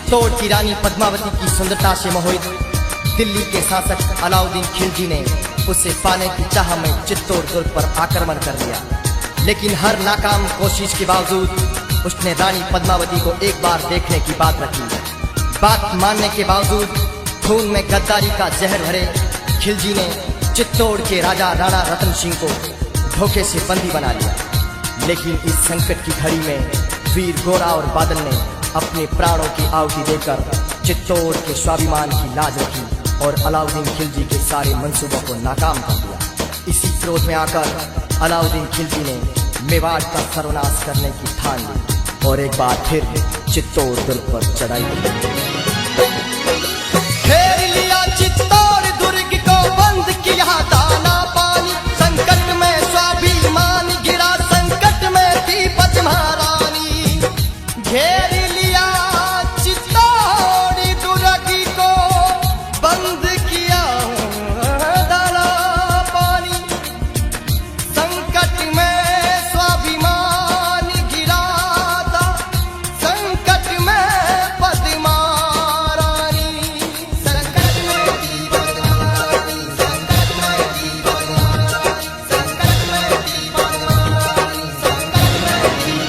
चित्तौड़ की रानी पद्मावती की सुंदरता से मोहित दिल्ली के शासक अलाउद्दीन खिलजी ने उसे पाने की चाह में चित्तौड़ दुर्ग पर आक्रमण कर लिया। लेकिन हर नाकाम कोशिश के बावजूद उसने रानी पद्मावती को एक बार देखने की बात रखी। बात मानने के बावजूद खून में गद्दारी का जहर भरे खिलजी ने चित्तौड़ के राजा राणा रतन सिंह को धोखे से बंदी बना लिया। लेकिन इस संकट की घड़ी में वीर गोरा और बादल ने अपने प्राणों की आहुति देकर चित्तौड़ के स्वाभिमान की लाज रखी और अलाउद्दीन खिलजी के सारे मंसूबों को नाकाम कर दिया। इसी क्रोध में आकर अलाउद्दीन खिलजी ने मेवाड़ का सर्वनाश करने की ठान ली और एक बार फिर चित्तौड़ दुर्ग पर चढ़ाई की। घेर लिया चित्तौड़ दुर्ग को, बंद किया दाना पानी, संकट में स्वाभिमान गिरा, संकट में थी पद्मारानी। घेर लिया चित्तौड़ दुर्ग को, बंद किया दाना पानी, संकट में स्वाभिमान गिरा था, संकट में पद्मारानी। संकट में थी पद्मारानी, संकट में थी पद्मारानी, संकट में थी पद्मारानी, संकट में थी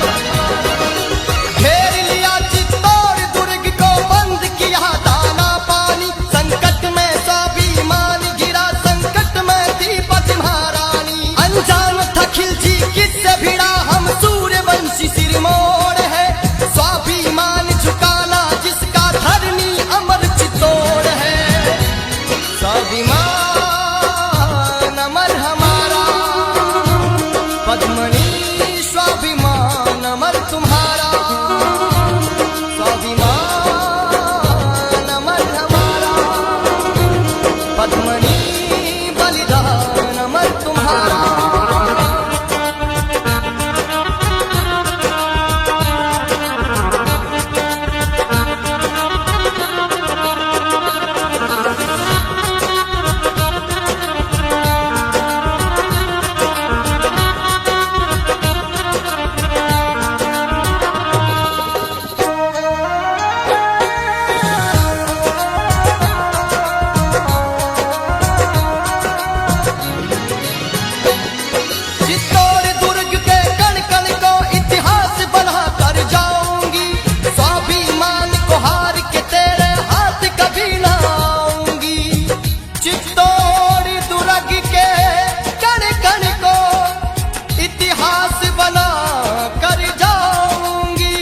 पद्मारानी। घेर लिया चित्तौड़ दुर्ग को, बंद किया दाना पानी, संकट में स्वाभिमान गिरा, संकट में थी पद्मारानी। अनजान था खिलजी किससे भिड़ा, हम सूर्यवंशी सिरमौर है, स्वाभिमान झुकाना जिसका धरनी अमर चित्तौड़ है। स्वाभिमान अमर हमारा, पद्मनी स्वाभिमान अमर तुम्हारा। स्वाभिमान अमर हमारा, पद्मनी बलिदान अमर तुम्हारा। चित्तौड़ दुर्ग के कण कण को इतिहास बना कर जाऊंगी, स्वाभिमान को हार के तेरे हाथ कभी ना आऊंगी। चित्तौड़ दुर्ग के कण कण को इतिहास बना कर जाऊंगी,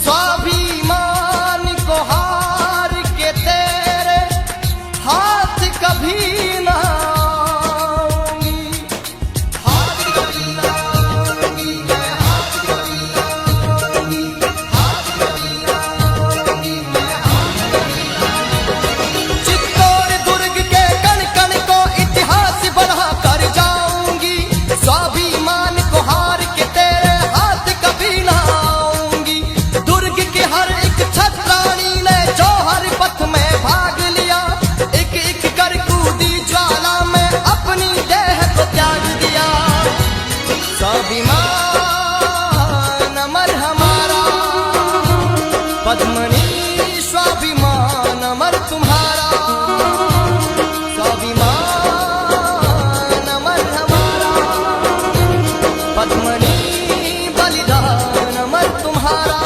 स्वाभिमान को हार के तेरे हाथ कभी ना आऊंगी। हाथ कभी ना आऊंगी, मैं हाथ कभी ना आऊंगी, हाथ कभी ना आऊंगी, मैं हाथ कभी ना आऊंगी। चित्तौड़ दुर्ग के कण कण को इतिहास बढ़ा कर जाऊंगी, स्वाभिमान को हार के तेरे हाथ कभी ना आऊंगी। दुर्ग के हर एक छत्राणी ने जौहर पथ में भाग लिया, एक एक कर कूदी ज्वाला में अपनी देह को त्याग दिया। स्वाभिमान अमर हमारा, पद्मनी स्वाभिमान अमर तुम्हारा। स्वाभिमान अमर हमारा, पद्मनी बलिदान अमर तुम्हारा।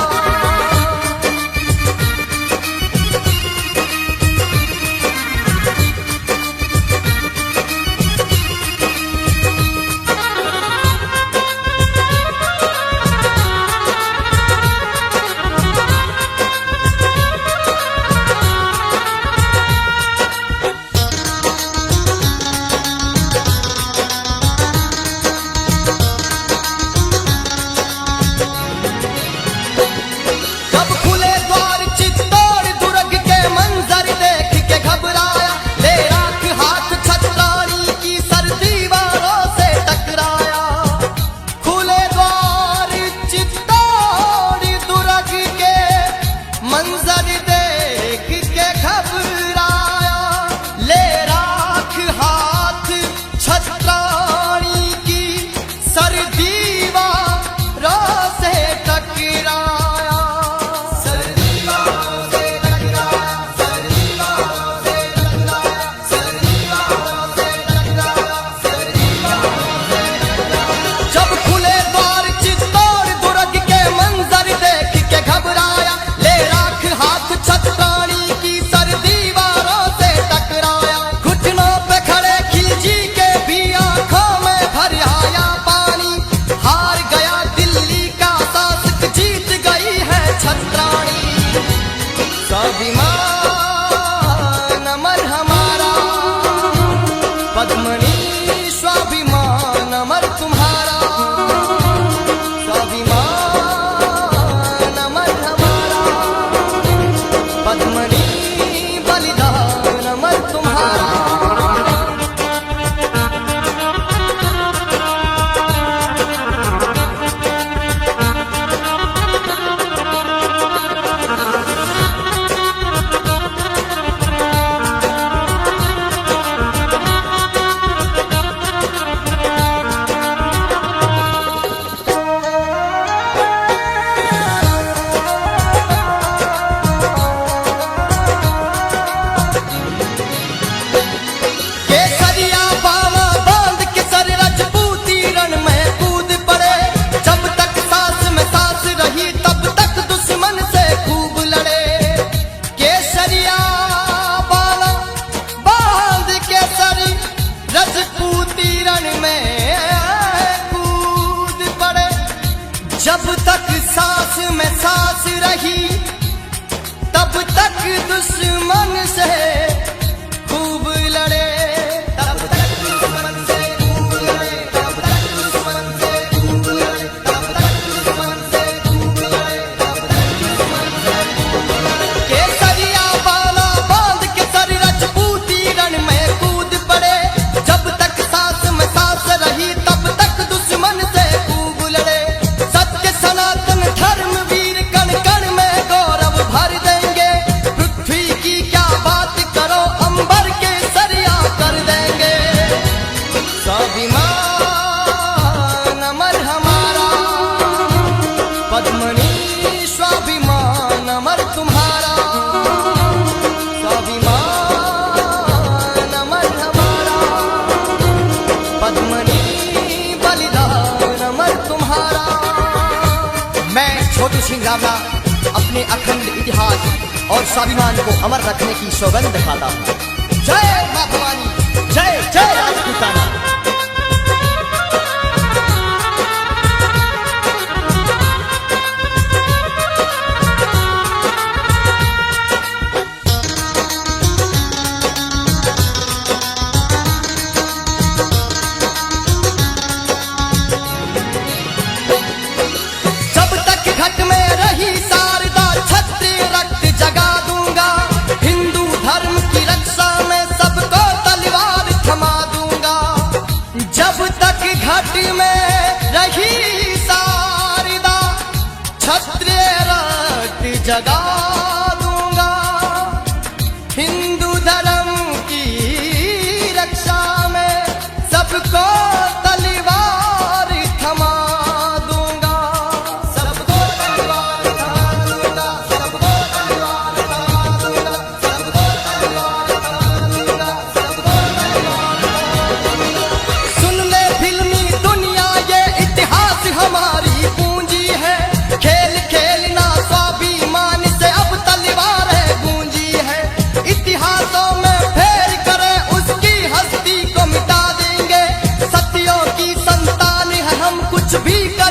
दुश्मन से खूब लड़े, तब तक दुश्मन से खूब लड़े, तब तक दुश्मन से खूब लड़े, तब तक दुश्मन से खूब लड़े, तब तक दुश्मन से खूब लड़े। केसरिया बाला बांध के सर राजपूती रण में कूद पड़े, जब तक सांस में सांस रही तब तक दुश्मन से खूब लड़े। सत्य सनातन धर्म वीर कण कण में गौरव भर देंगे, पृथ्वी की क्या बात करो अंबर के सरिया कर देंगे। स्वाभिमान अमर हमारा, पद्मनी स्वाभिमान अमर तुम्हारा, स्वाभिमान अमर हमारा, पद्मनी बलिदान अमर तुम्हारा। मैं छोटू सिंह रावला अपने अखंड इतिहास और स्वाभिमान को अमर रखने की सौगंध खाता हूँ। जय मां भवानी, जय जय राजपूताना। जब तक घट में रही शारदा क्षत्रिय रक्त जगा दूंगा, हिंदू धर्म की रक्षा में सबको तलवार थमा दूंगा। जब तक घट में रही शारदा क्षत्रिय रक्त जगा दूंगा, हिंदू धर्म की रक्षा में सबको तलवार थमा दूंगा, सबको तलवार थमा दूंगा, सबको तलवार थमा दूंगा, सबको तलवार थमा दूंगा, सबको तलवार थमा दूंगा। सुन ले फिल्मी दुनिया ये इतिहास हमारी पूंजी है, खेल खेलना स्वाभिमान से अब तलवार है गूंजी है। इतिहासों में फेर करे उसकी हस्ती को मिटा देंगे, सत्यों की संतान है हम कुछ भी कर